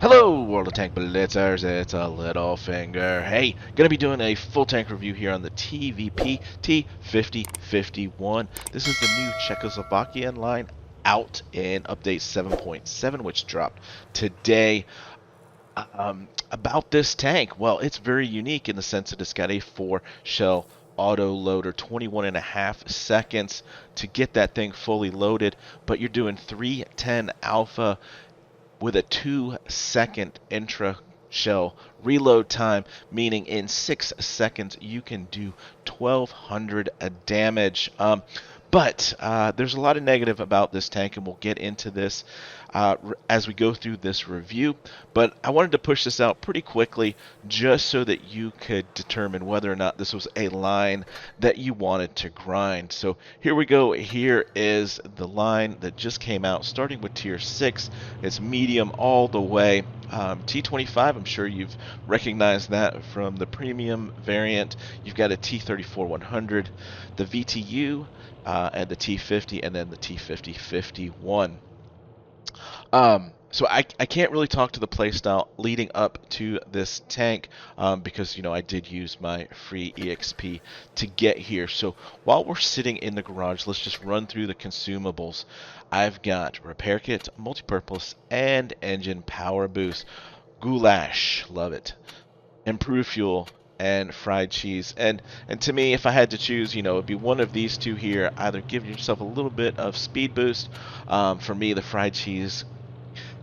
Hello, World of Tank Blitzers, it's a Littlefinger. Hey, gonna be doing a full tank review here on the TVP T50 This is the new Czechoslovakian line out in update 7.7, which dropped today. About this tank, well, it's very unique in the sense that it's got a 4-shell auto loader, 21 and a half seconds to get that thing fully loaded, but you're doing 310 alpha with a 2-second intra shell reload time, meaning in 6 seconds you can do 1200 damage. But there's a lot of negative about this tank, and we'll get into this as we go through this review. But I wanted to push this out pretty quickly just so that you could determine whether or not this was a line that you wanted to grind. So here we go. Here is the line that just came out, starting with tier 6. It's medium all the way. T25, I'm sure you've recognized that from the premium variant. You've got a T34-100, the VTU, and the T50, and then the T50-51. So I can't really talk to the playstyle leading up to this tank because, I did use my free EXP to get here. So while we're sitting in the garage, let's just run through the consumables. I've got repair kit, multi-purpose, and engine power boost. Goulash, love it. Improved fuel, and fried cheese. And to me, if I had to choose, it'd be one of these two here. Either give yourself a little bit of speed boost. For me, the fried cheese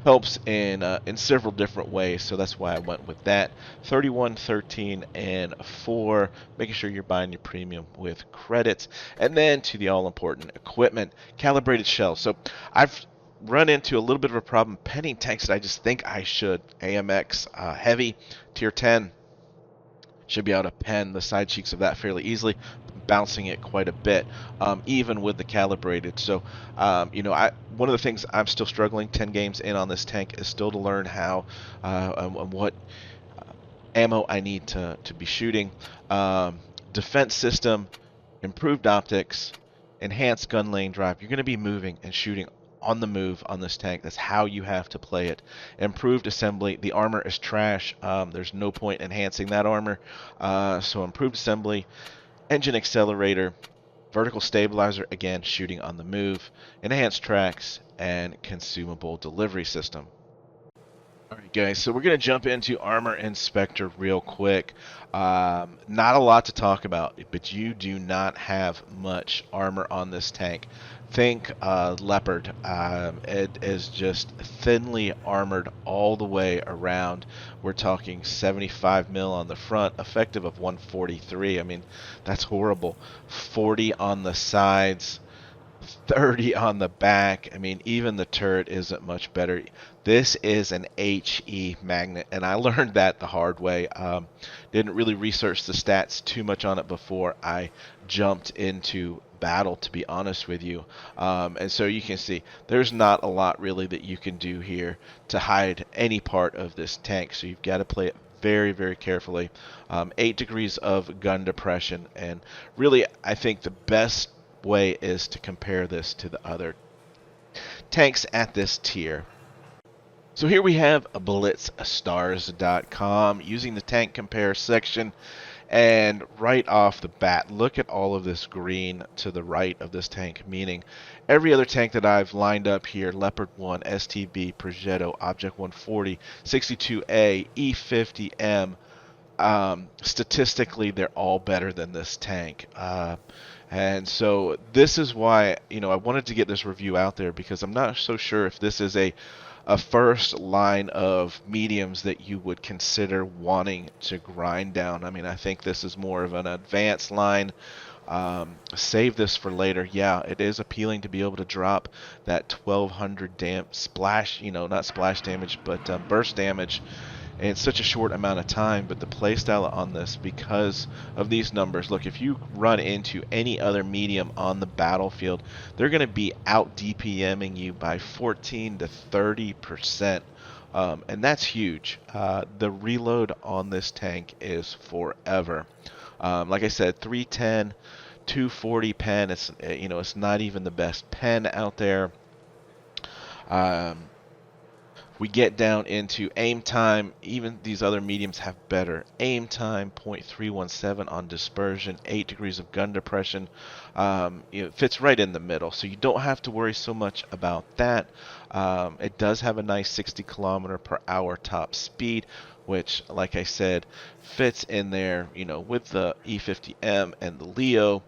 helps in several different ways, so that's why I went with that. 31, 13, and 4, making sure you're buying your premium with credits. And then to the all-important equipment, calibrated shells. So I've run into a little bit of a problem penning tanks that I just think I should. AMX heavy, tier 10. Should be able to pen the side cheeks of that fairly easily, bouncing it quite a bit, even with the calibrated. So, one of the things I'm still struggling 10 games in on this tank is still to learn how and what ammo I need to be shooting. Defense system, improved optics, enhanced gun lane drive. You're going to be moving and shooting on the move on this tank. That's how you have to play it. Improved assembly. The armor is trash. There's no point enhancing that armor. So improved assembly, engine accelerator, vertical stabilizer, again, shooting on the move, enhanced tracks, and consumable delivery system. Alright guys, so we're going to jump into Armor Inspector real quick. Not a lot to talk about, but you do not have much armor on this tank. Think Leopard. It is just thinly armored all the way around. We're talking 75 mil on the front, effective of 143. I mean, that's horrible. 40 on the sides. 30 on the back. I mean, even the turret isn't much better. This is an HE magnet, and I learned that the hard way. Didn't really research the stats too much on it before I jumped into battle, to be honest with you. And so you can see there's not a lot really that you can do here to hide any part of this tank. So you've got to play it very, very carefully. 8 degrees of gun depression, and really I think the best way is to compare this to the other tanks at this tier. So here we have a blitzstars.com using the tank compare section, and right off the bat, look at all of this green to the right of this tank, meaning every other tank that I've lined up here, Leopard 1, STB, Progetto, Object 140, 62A, E50M, statistically they're all better than this tank. And so this is why, I wanted to get this review out there, because I'm not so sure if this is a first line of mediums that you would consider wanting to grind down. I mean, I think this is more of an advanced line. Save this for later. Yeah, it is appealing to be able to drop that 1200 splash, not splash damage, but burst damage in such a short amount of time. But the playstyle on this, because of these numbers, look, if you run into any other medium on the battlefield, they're going to be out DPMing you by 14 to 30%. And that's huge. The reload on this tank is forever. Like I said, 310, 240 pen. It's it's not even the best pen out there. we get down into aim time. Even these other mediums have better aim time, 0.317 on dispersion, 8 degrees of gun depression. It fits right in the middle, so you don't have to worry so much about that. It does have a nice 60 kilometer per hour top speed, which, like I said, fits in there, with the E50M and the Leo.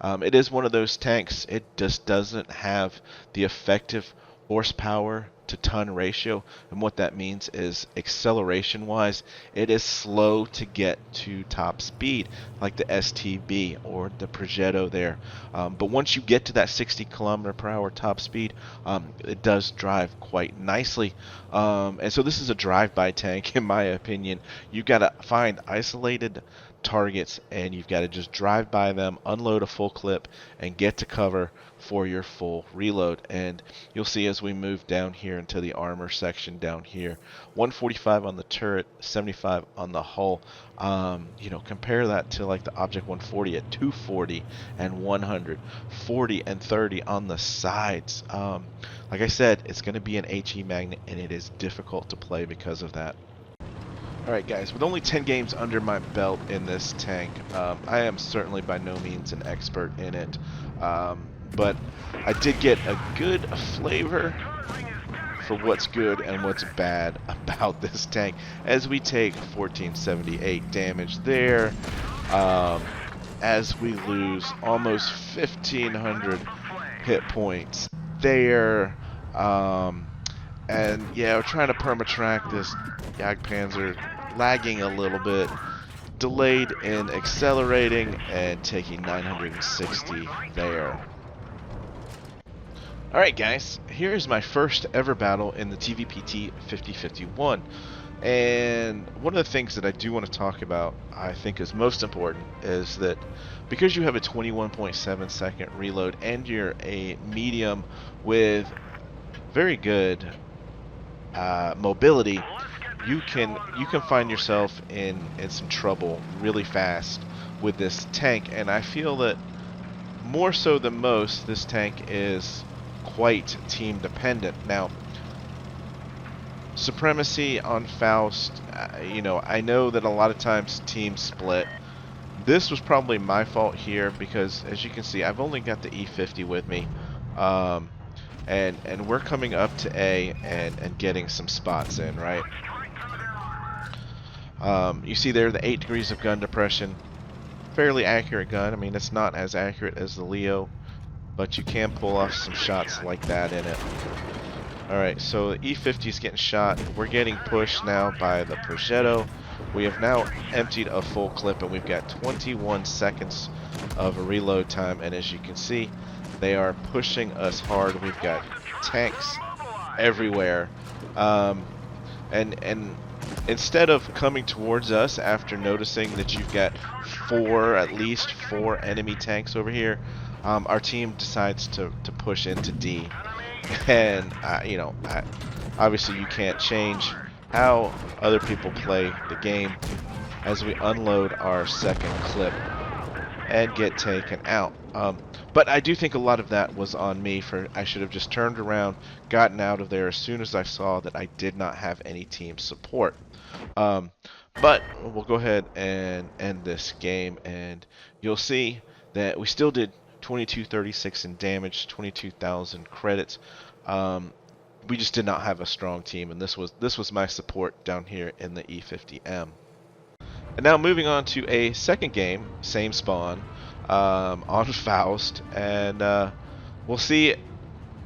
It is one of those tanks. It just doesn't have the effective horsepower to ton ratio, and what that means is acceleration wise it is slow to get to top speed like the STB or the Progetto there, but once you get to that 60 kilometer per hour top speed, it does drive quite nicely, and so this is a drive-by tank in my opinion. You've got to find isolated targets and you've got to just drive by them, unload a full clip, and get to cover for your full reload. And you'll see as we move down here into the armor section down here, 145 on the turret, 75 on the hull. Compare that to like the Object 140 at 240 and 100, 40 and 30 on the sides. Like I said, it's going to be an HE magnet and it is difficult to play because of that. Alright guys, with only 10 games under my belt in this tank, I am certainly by no means an expert in it, but I did get a good flavor for what's good and what's bad about this tank as we take 1478 damage there, as we lose almost 1500 hit points there, and yeah, we're trying to perma-track this Jagdpanzer, lagging a little bit, delayed in accelerating, and taking 960 there. Alright guys, here's my first ever battle in the TVP T50-51, and one of the things that I do want to talk about, I think is most important, is that because you have a 21.7 second reload and you're a medium with very good mobility, you can find yourself in some trouble really fast with this tank. And I feel that more so than most, this tank is quite team dependent. Now, supremacy on Faust, I know that a lot of times teams split. This was probably my fault here because, as you can see, I've only got the E50 with me. And we're coming up to A and getting some spots in, right? You see there the 8 degrees of gun depression. Fairly accurate gun. I mean, it's not as accurate as the Leo, but you can pull off some shots like that in it. Alright, so the E50 is getting shot. We're getting pushed now by the Progetto. We have now emptied a full clip and we've got 21 seconds of a reload time, and as you can see, they are pushing us hard. We've got tanks everywhere. And instead of coming towards us after noticing that you've got at least four enemy tanks over here, our team decides to push into D. And, obviously you can't change how other people play the game as we unload our second clip and get taken out. But I do think a lot of that was on me. I should have just turned around, gotten out of there as soon as I saw that I did not have any team support. But we'll go ahead and end this game, and you'll see that we still did 2236 in damage, 22,000 credits. We just did not have a strong team, and this was my support down here in the E50M. And now moving on to a second game, same spawn, on Faust, and we'll see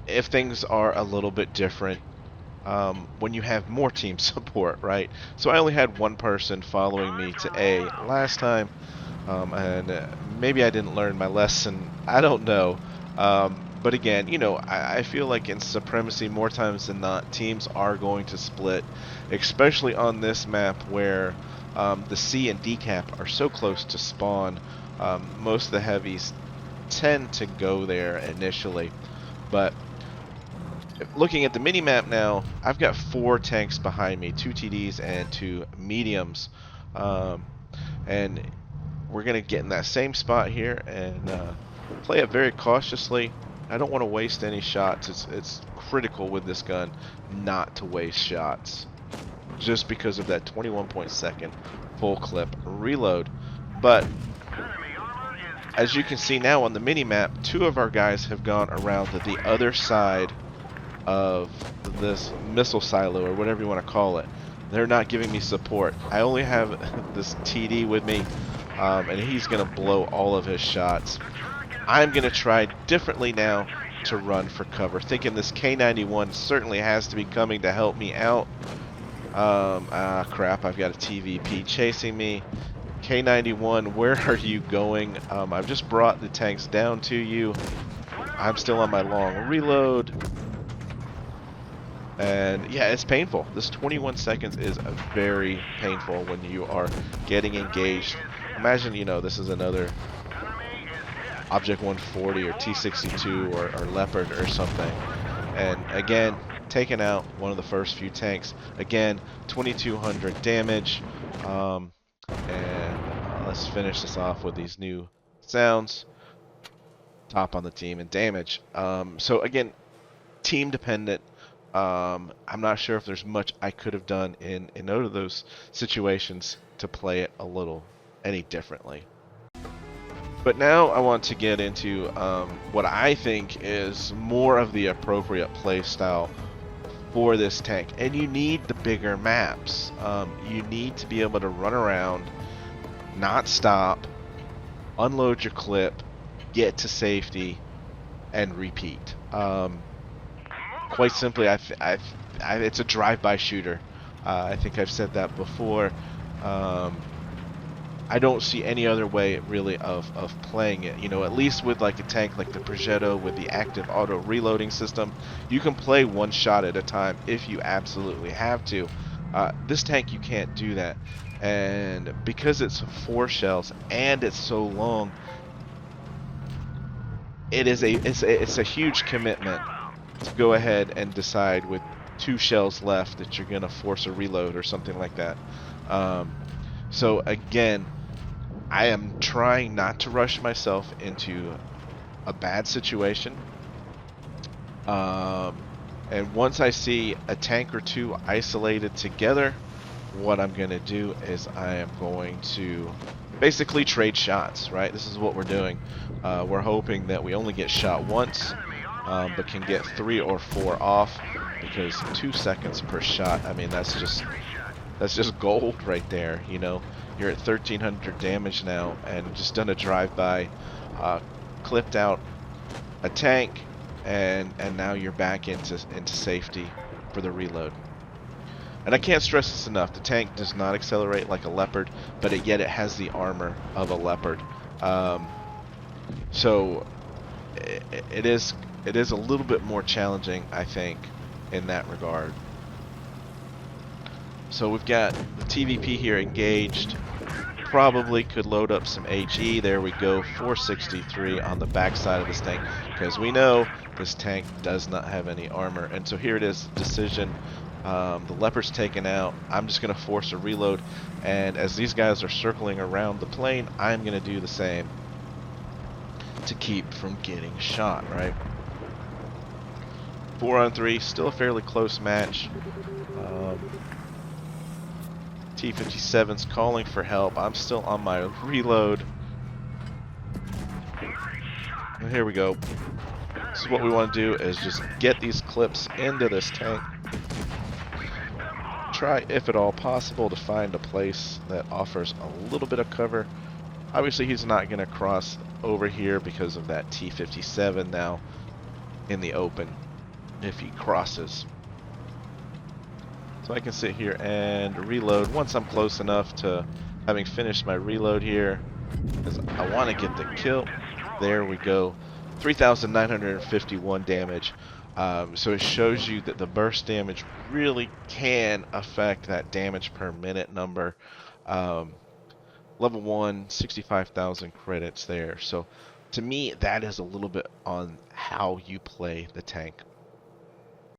if things are a little bit different when you have more team support, right? So I only had one person following me to A last time, and maybe I didn't learn my lesson, I don't know. But again, I feel like in Supremacy, more times than not, teams are going to split, especially on this map where the C and D cap are so close to spawn. Most of the heavies tend to go there initially, but looking at the mini-map now, I've got 4 tanks behind me, 2 TDs and 2 mediums, and we're going to get in that same spot here and play it very cautiously. I don't want to waste any shots. It's critical with this gun not to waste shots, just because of that 21.2 full clip reload. But as you can see now on the mini map, 2 of our guys have gone around to the other side of this missile silo, or whatever you want to call it. They're not giving me support. I only have this TD with me, and he's going to blow all of his shots. I'm going to try differently now to run for cover, thinking this K91 certainly has to be coming to help me out. Crap, I've got a TVP chasing me. K91, where are you going? I've just brought the tanks down to you. I'm still on my long reload. And yeah, it's painful. This 21 seconds is very painful when you are getting engaged. Imagine, you know, this is another Object 140 or T62 or Leopard or something. And again, taking out one of the first few tanks. Again, 2200 damage. And let's finish this off with these new sounds. Top on the team and damage. So again, team dependent. I'm not sure if there's much I could have done in either of those situations to play it a little any differently. But now I want to get into what I think is more of the appropriate play style for this tank. And you need the bigger maps. You need to be able to run around, not stop, unload your clip, get to safety, and repeat. Quite simply, it's a drive-by shooter. I think I've said that before. I don't see any other way really of playing it. You know, at least with like a tank like the Progetto with the active auto reloading system, you can play one shot at a time if you absolutely have to. This tank, you can't do that. And because it's 4 shells and it's so long, it's a huge commitment to go ahead and decide with 2 shells left that you're gonna force a reload or something like that. So again, I am trying not to rush myself into a bad situation. And once I see a tank or 2 isolated together, what I'm gonna do is I am going to basically trade shots, right? This is what we're doing. We're hoping that we only get shot once, but can get 3 or 4 off, because 2 seconds per shot, I mean, that's just gold right there. You know, you're at 1300 damage now, and just done a drive-by, clipped out a tank, and now you're back into safety for the reload. And I can't stress this enough, the tank does not accelerate like a Leopard, but yet it has the armor of a Leopard. So it is a little bit more challenging, I think, in that regard. So we've got the TVP here engaged. Probably could load up some HE. There we go, 463 on the backside of this tank, because we know this tank does not have any armor. And so here it is, decision. The Leopard's taken out. I'm just going to force a reload, and as these guys are circling around the plane, I'm going to do the same to keep from getting shot, right? 4-on-3, still a fairly close match. T57's calling for help. I'm still on my reload. And here we go. This is what we want to do, is just get these clips into this tank. Try, if at all possible, to find a place that offers a little bit of cover. Obviously, he's not going to cross over here because of that T57 now in the open if he crosses. So I can sit here and reload once I'm close enough to having finished my reload here, because I want to get the kill. There we go, 3,951 damage. So it shows you that the burst damage really can affect that damage per minute number. Level 1, 65,000 credits there. So to me, that is a little bit on how you play the tank.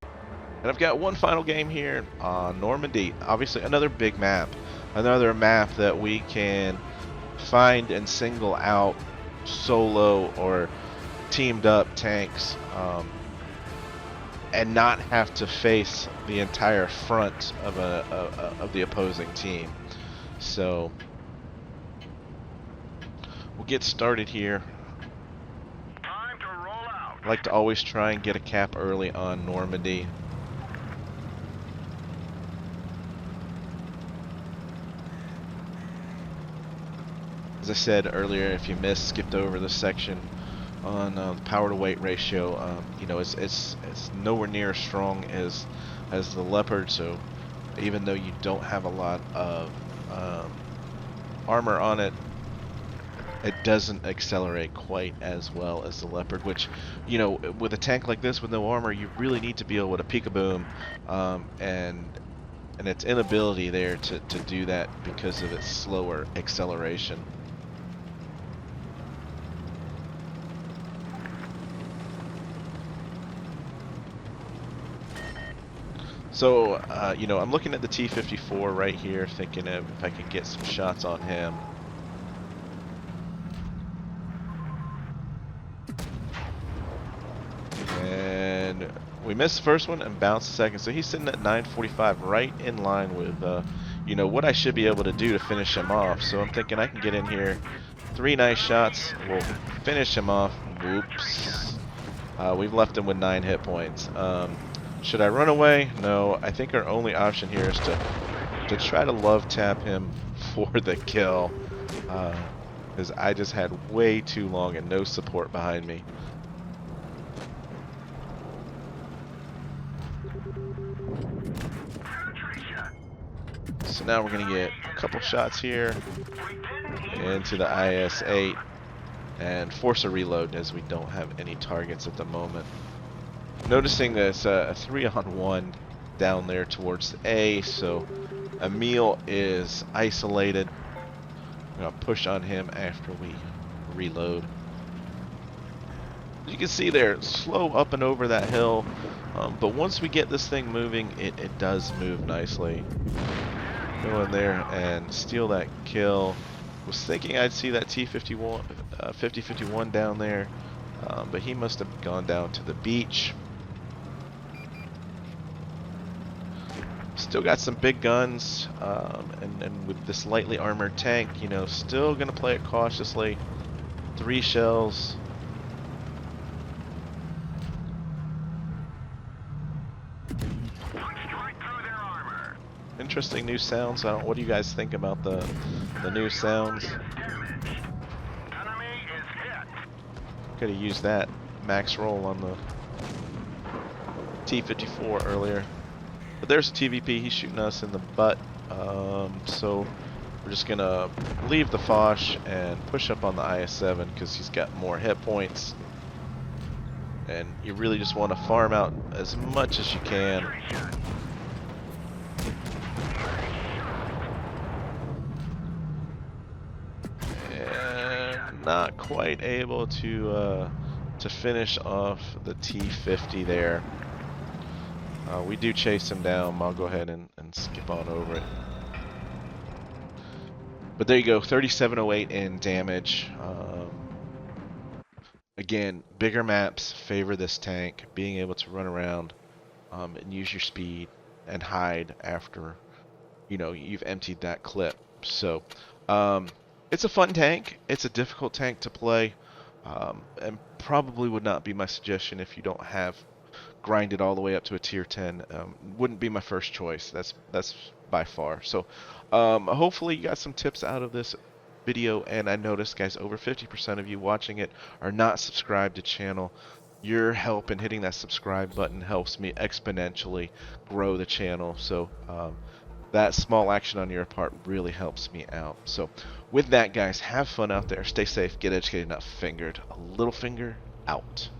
And I've got one final game here on Normandy. Obviously another big map. Another map that we can find and single out solo or teamed up tanks and not have to face the entire front of the opposing team. So we'll get started here. Time to roll out. I like to always try and get a cap early on Normandy. As I said earlier, if you skipped over this section on the power to weight ratio, you know, it's nowhere near as strong as the Leopard. So even though you don't have a lot of armor on it, it doesn't accelerate quite as well as the Leopard, which, you know, with a tank like this with no armor, you really need to be able to peek-a-boom, and its inability there to do that because of its slower acceleration. So, you know, I'm looking at the T54 right here, thinking of if I could get some shots on him. And we missed the first one and bounced the second. So he's sitting at 945, right in line with, you know, what I should be able to do to finish him off. So I'm thinking I can get in here, 3 nice shots, we'll finish him off. Whoops. We've left him with 9 hit points. Should I run away? No. I think our only option here is to try to love tap him for the kill, because I just had way too long and no support behind me. So now we're going to get a couple shots here into the IS-8 and force a reload as we don't have any targets at the moment. Noticing there's a 3-on-1 down there towards the A, so Emil is isolated. I'm going to push on him after we reload. As you can see there, slow up and over that hill, but once we get this thing moving, it does move nicely. Go in there and steal that kill. Was thinking I'd see that T51, 50-51 down there, but he must have gone down to the beach. Still got some big guns, and with this lightly armored tank, you know, still gonna play it cautiously. 3 shells. Interesting new sounds. What do you guys think about the new sounds? Could have used that max roll on the T54 earlier. But there's a TVP, he's shooting us in the butt, so we're just going to leave the Foch and push up on the IS-7 because he's got more hit points. And you really just want to farm out as much as you can. And not quite able to finish off the T50 there. We do chase him down. I'll go ahead and skip on over it. But there you go, 3708 in damage. Again, bigger maps favor this tank. Being able to run around and use your speed and hide after, you know, you've emptied that clip. So it's a fun tank. It's a difficult tank to play, and probably would not be my suggestion if you don't have grinded all the way up to a tier 10. Wouldn't be my first choice. That's by far. So hopefully you got some tips out of this video. And I noticed, guys, over 50% of you watching it are not subscribed to channel. Your help in hitting that subscribe button helps me exponentially grow the channel. So that small action on your part really helps me out. So with that, guys, have fun out there. Stay safe. Get educated, not fingered. Littlefinger out.